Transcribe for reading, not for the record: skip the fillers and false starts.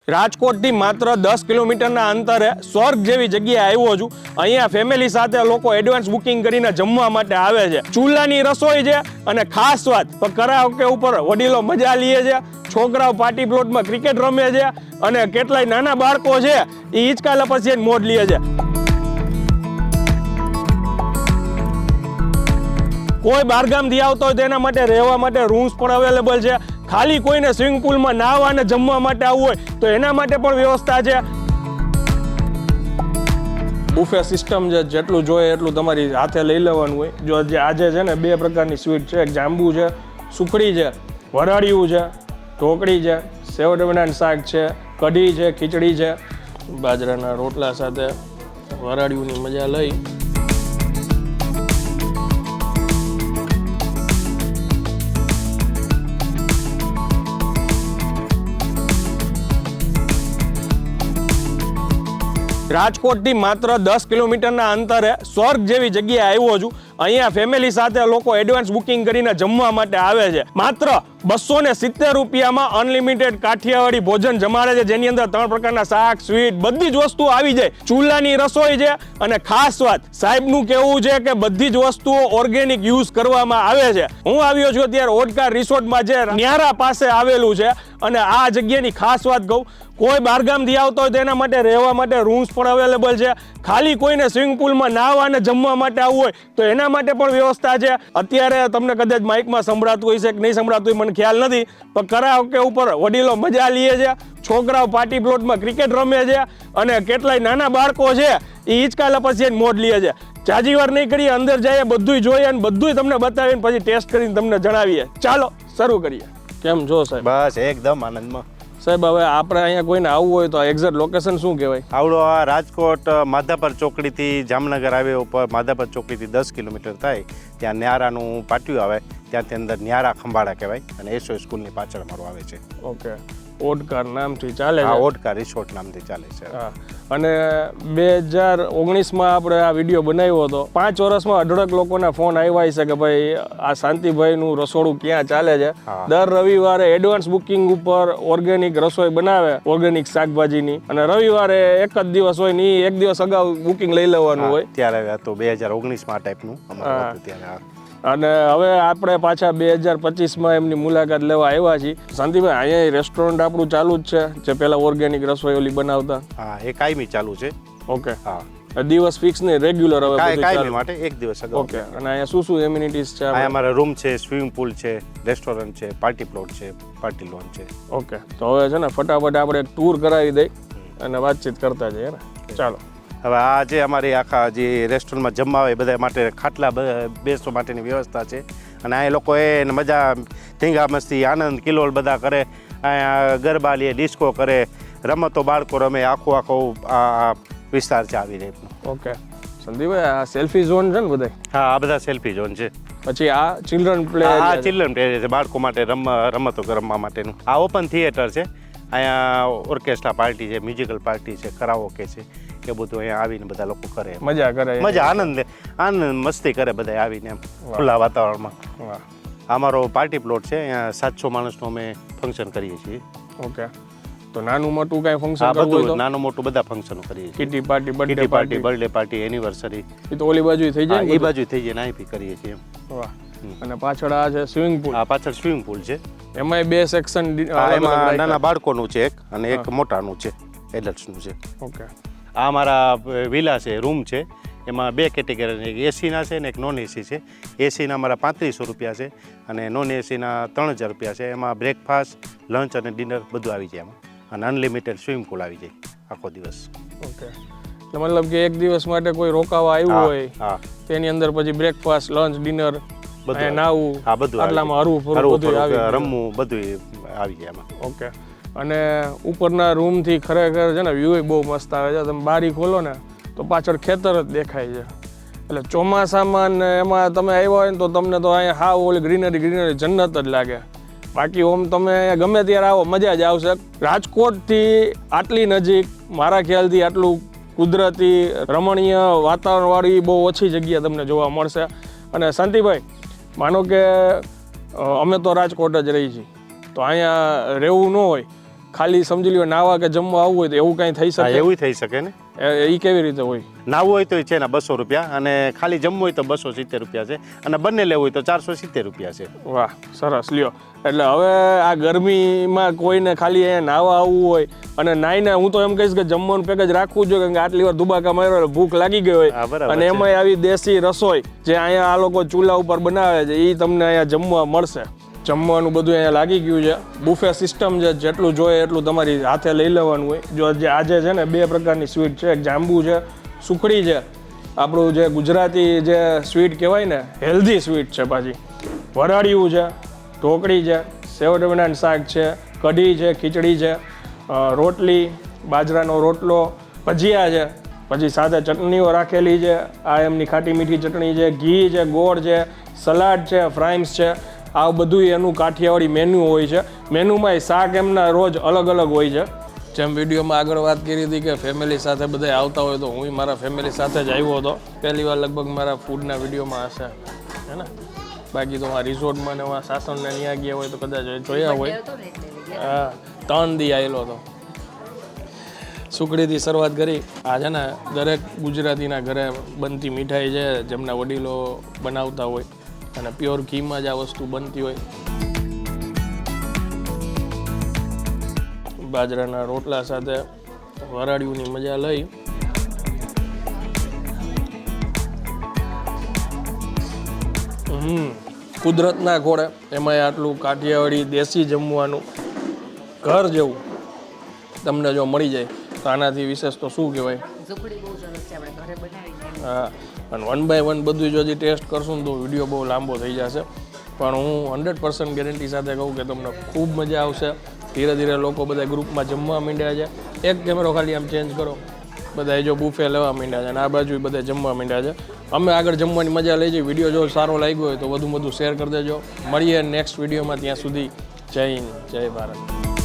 રાજકોટથી માત્ર 10 કિલોમીટરના અંતરે સ્વર્ગ જેવી જગ્યાએ આવ્યો છું। અહીંયા ફેમિલી સાથે લોકો એડવાન્સ બુકિંગ કરીને જમવા માટે આવે છે। ચૂલાની રસોઈ છે અને ખાસ વાત કરાઓકે ઉપર વડીલો મજા લે છે, છોકરાઓ પાર્ટી પ્લોટમાં ક્રિકેટ રમે છે અને કેટલાય નાના બાળકો છે એ હિંચકા લપસીને મોજ લે છે। કોઈ બહારગામથી આવતો હોય તેના માટે રહેવા માટે રૂમ્સ પણ અવેલેબલ છે। ખાલી કોઈને સ્વિમિંગ પુલમાં નાહવા અને જમવા માટે આવવું હોય તો એના માટે પણ વ્યવસ્થા છે। બુફે સિસ્ટમ છે, જેટલું જોઈએ એટલું તમારી હાથે લઈ લેવાનું હોય। જો આજે છે ને 2 પ્રકારની સ્વીટ છે, એક જાંબુ છે, સુખડી છે, વરાળિયું છે, ઢોકળી છે, સેવ ટમેટાનું શાક છે, કઢી છે, ખીચડી છે, બાજરાના રોટલા સાથે વરાળિયુંની મજા લઈ રાજકોટથી માત્ર 10 કિલોમીટરના અંતરે સ્વર્ગ જેવી જગ્યાએ આવ્યો છું। અહીંયા ફેમિલી સાથે લોકો એડવાન્સ બુકિંગ કરીને જમવા માટે આવે છે। માત્ર 270 રૂપિયામાં અનલિમિટેડ કાઠિયાવાડી ભોજન જમાડે છે, જેની અંદર 3 પ્રકારના શાક, સ્વીટ બધી જ વસ્તુઓ આવી જાય। ચૂલાની રસોઈ છે અને ખાસ વાત સાહેબનું કહેવું છે કે બધી જ વસ્તુઓ ઓર્ગેનિક યુઝ કરવામાં આવે છે। હું આવ્યો છું અત્યારે ઓડકાર રિસોર્ટમાં, જે ન્યારા પાસે આવેલું છે। અને આ જગ્યાની ખાસ વાત કહું, કોઈ બહારગામથી આવતો હોય તેના માટે રહેવા માટે રૂમ્સ પણ અવેલેબલ છે। ખાલી કોઈને સ્વિમિંગ પુલમાં નાહવા અને જમવા માટે આવવું હોય તો એના માટે પણ વ્યવસ્થા છે। અત્યારે તમને કદાચ માઇકમાં સંભળાતું હોય છે કે નહીં સંભળાતું હોય મને ખ્યાલ નથી, પણ કરાઓકે ઉપર વડીલો મજા લે છે, છોકરાઓ પાર્ટી પ્લોટમાં ક્રિકેટ રમે છે અને કેટલાય નાના બાળકો છે એ હિંચકા લપસીને મોજ લે છે। જાજી વાર નહીં કરીએ, અંદર જઈએ, બધુંય જોઈએ અને બધુંય તમને બતાવીને પછી ટેસ્ટ કરીને તમને જણાવીએ। ચાલો શરૂ કરીએ। કેમ છો સાહેબ? બસ એકદમ આનંદમાં સાહેબ। હવે આપણે અહીંયા કોઈને આવવું હોય તો એક્ઝેક્ટ લોકેશન શું કહેવાય? આવડો આ રાજકોટ માધાપર ચોકડીથી જામનગર હાઈવે ઉપર માધાપર ચોકડીથી 10 કિલોમીટર થાય ત્યાં ન્યારાનું પાટિયું આવે, ત્યાંથી અંદર ન્યારા ખંભાળા કહેવાય અને એસઓ સ્કૂલની પાછળ અમારું આવે છે। ઓકે, ઓડકાર નામથી ચાલે છે? હા, ઓડકાર રિસોર્ટ નામથી ચાલે છે। હા, અને 2019માં આપણે આ વિડીયો બનાવ્યો હતો। 5 વર્ષમાં અઢળક લોકોના ફોન આવ્યા છે કે ભાઈ આ શાંતિભાઈનું રસોડું ક્યાં ચાલે છે। દર રવિવારે એડવાન્સ બુકિંગ ઉપર ઓર્ગેનિક રસોઈ બનાવે, ઓર્ગેનિક શાકભાજીની, અને રવિવારે એક જ દિવસ હોય ને એક દિવસ અગાઉ બુકિંગ લઈ લેવાનું હોય। ત્યારે હતું 2019માં આ ટાઈપનું અમારું હતું ત્યારે। અને હવે આપણે પાછા 2025માં એમની મુલાકાત લેવા આવ્યા છીએ। શાંતિભાઈ, અહીંયા રેસ્ટોરન્ટ આપણું ચાલુ જ છે, જે પહેલા ઓર્ગેનિક રસોઈ ઓલી બનાવતા? હા, એ કાયમી ચાલુ છે। ઓકે, હા, દિવસ ફિક્સ નહીં, રેગ્યુલર હવે કાયમી માટે એક દિવસ અગાઉ। ઓકે, અને અહીંયા શું શું એમિનિટીઝ છે? અહીંયા અમારા રૂમ છે, સ્વિમિંગ પુલ છે, રેસ્ટોરન્ટ છે, પાર્ટી પ્લોટ છે, પાર્ટી લોન છે। ઓકે, તો હવે છે ને ફટાફટ આપણે એક ટૂર કરાવી દઈ અને વાતચીત કરતા જઈએ ને। ચાલો। હવે આ જે અમારી આખા જે રેસ્ટોરન્ટમાં જમવા આવે બધા માટે ખાટલા બેસવા માટેની વ્યવસ્થા છે અને આ લોકો એને મજા ધીંગા મસ્તી આનંદ કિલોલ બધા કરે। અહીંયા ગરબા લે, ડિસ્કો કરે, રમતો બાળકો રમે, આખો આ વિસ્તાર છે આવી રીતનો। ઓકે સંદીપભાઈ, આ સેલ્ફી ઝોન છે ને બધા? હા, આ બધા સેલ્ફી ઝોન છે। પછી આ ચિલ્ડ્રન પ્લે? હા, ચિલ્ડ્રન પ્લે છે, બાળકો માટે રમતો રમવા માટેનું। આ ઓપન થિયેટર છે, અહીંયા ઓર્કેસ્ટ્રા પાર્ટી છે, મ્યુઝિકલ પાર્ટી છે, કરાઓકે છે, કે બધું અહીંયા આવીને બધા લોકો કરે, મજા કરે, મજા આનંદ મસ્તી કરે બધા આવીને એમ ખુલ્લા વાતાવરણમાં। અમારો પાર્ટી પ્લોટ છે, અહીંયા 700 માણસનું અમે ફંક્શન કરીએ છીએ। ઓકે, તો નાનું મોટું કાંઈ ફંક્શન કરવું હોય તો? નાનું મોટું બધા ફંક્શનો કરીએ છીએ। Kitty party, birthday party, anniversary, એ તો ઓલી બાજુ થઈ જાય, એ બાજુ થઈ જાય, અહીં કરીએ છીએ। વાહ। અને પાછળ આ છે સ્વિમિંગ પુલ? આ પાછળ સ્વિમિંગ પુલ છે, એમાં 2 સેક્શન? એમાં નાના બાળકોનું છે એક અને એક મોટાનું છે, એડલ્ટ્સનું છે। ઓકે, આ અમારા વિલા છે, રૂમ છે, એમાં 2 કેટેગરી, એક એસીના છે ને એક નોન એસી છે। એસીના અમારા 3500 રૂપિયા છે અને નોન એસીના 3000 રૂપિયા છે। એમાં બ્રેકફાસ્ટ, લંચ અને ડિનર બધું આવી જાય એમાં, અને અનલિમિટેડ સ્વિમિંગ પુલ આવી જાય આખો દિવસ। ઓકે, એટલે મતલબ કે એક દિવસ માટે કોઈ રોકાવા આવ્યું હોય તેની અંદર પછી બ્રેકફાસ્ટ, લંચ, ડિનર, બધું નાવું, હા બધું આટલામાં હરવું રમવું બધું આવી જાય એમાં। ઓકે, અને ઉપરના રૂમથી ખરેખર છે ને વ્યૂ બહુ મસ્ત આવે છે। તમે બારી ખોલો ને તો પાછળ ખેતર જ દેખાય છે, એટલે ચોમાસામાં ને એમાં તમે આવ્યા હોય ને તો તમને તો અહીંયા હા ઓલી ગ્રીનરી જન્નત જ લાગે। બાકી ઓમ તમે ગમે ત્યારે આવો મજા જ આવશે। રાજકોટથી આટલી નજીક મારા ખ્યાલથી આટલું કુદરતી રમણીય વાતાવરણવાળી બહુ ઓછી જગ્યા તમને જોવા મળશે। અને શાંતિભાઈ, માનો કે અમે તો રાજકોટ જ રહી છીએ, તો અહીંયા રહેવું ન હોય ખાલી સમજી લ્યો નાવા કે જમવા આવવું હોય તો એવું કાંઈ થઈ શકે? એવું થઈ શકે ને. એ કેવી રીતે હોય? નાવું હોય તો છે ને 200 રૂપિયા અને ખાલી જમવું હોય તો 270 રૂપિયા છે અને બંને લેવું હોય તો 470 રૂપિયા છે. વાહ, સરસ લ્યો. એટલે હવે આ ગરમીમાં કોઈને ખાલી અહીંયા નાવા આવવું હોય અને નાઈને હું તો એમ કહીશ કે જમવાનું પેકેજ રાખવું જોઈએ, કારણ કે આટલી વાર દુબાકા માર્યો ભૂખ લાગી ગઈ હોય અને એમાં આવી દેશી રસોઈ જે અહીંયા આ લોકો ચૂલા ઉપર બનાવે છે એ તમને અહીંયા જમવા મળશે. જમવાનું બધું અહીંયા લાગી ગયું છે. બુફે સિસ્ટમ છે, જેટલું જોઈએ એટલું તમારી હાથે લઈ લેવાનું હોય. જો આજે છે ને 2 પ્રકારની સ્વીટ છે, એક જાંબુ છે, સુખડી છે. આપણું જે ગુજરાતી જે સ્વીટ કહેવાય ને હેલ્ધી સ્વીટ છે, પાછી વરાળિયું છે, ઢોકળી છે, સેવ ટમેટાનું શાક છે, કઢી છે, ખીચડી છે, રોટલી, બાજરાનો રોટલો, ભજીયા છે, પછી સાથે ચટણીઓ રાખેલી છે. આ એમની ખાટી મીઠી ચટણી છે, ઘી છે, ગોળ છે, સલાડ છે, ફ્રાઈમ્સ છે. આ બધું એનું કાઠિયાવાડી મેન્યુ હોય છે. મેન્યુમાં શાક એમના રોજ અલગ અલગ હોય છે. જેમ વિડીયોમાં આગળ વાત કરી હતી કે ફેમિલી સાથે બધા આવતા હોય તો હું મારા ફેમિલી સાથે જ આવ્યો હતો. પહેલી વાર લગભગ મારા ફૂડના વિડીયોમાં હશે, હે ને? બાકી તો આ રિઝોર્ટમાં ને સાસણને ત્યાં ગયા હોય તો કદાચ જોયા હોય. હા, 3 દી આવેલો હતો. સુખડીથી શરૂઆત કરી. આ છે ને દરેક ગુજરાતીના ઘરે બનતી મીઠાઈ છે, જેમના વડીલો બનાવતા હોય અને પ્યોર ઘીમાં જ આ વસ્તુ બનતી હોય. બાજરાના રોટલા સાથે વરાળિયુંની મજા લઈ કુદરતના ખોળે એમાં આટલું કાઠિયાવાડી દેશી જમવાનું ઘર જેવું તમને જો મળી જાય તો આનાથી વિશેષ તો શું કહેવાય. હા, અને 1 by 1 બધું જો હજી ટેસ્ટ કરશું ને તો વિડીયો બહુ લાંબો થઈ જશે, પણ હું 100% ગેરંટી સાથે કહું કે તમને ખૂબ મજા આવશે. ધીરે ધીરે લોકો બધા ગ્રુપમાં જમવા માંડ્યા છે. એક કેમેરો ખાલી આમ ચેન્જ કરો, બધા જો બુફે લેવા માંડ્યા છે અને આ બાજુ બધા જમવા માંડ્યા છે. અમે આગળ જમવાની મજા લઈ જઈએ. વિડીયો જો સારો લાગ્યો હોય તો વધુ શેર કરી દેજો. મળીએ નેક્સ્ટ વિડીયોમાં. ત્યાં સુધી જય હિન્દ, જય ભારત.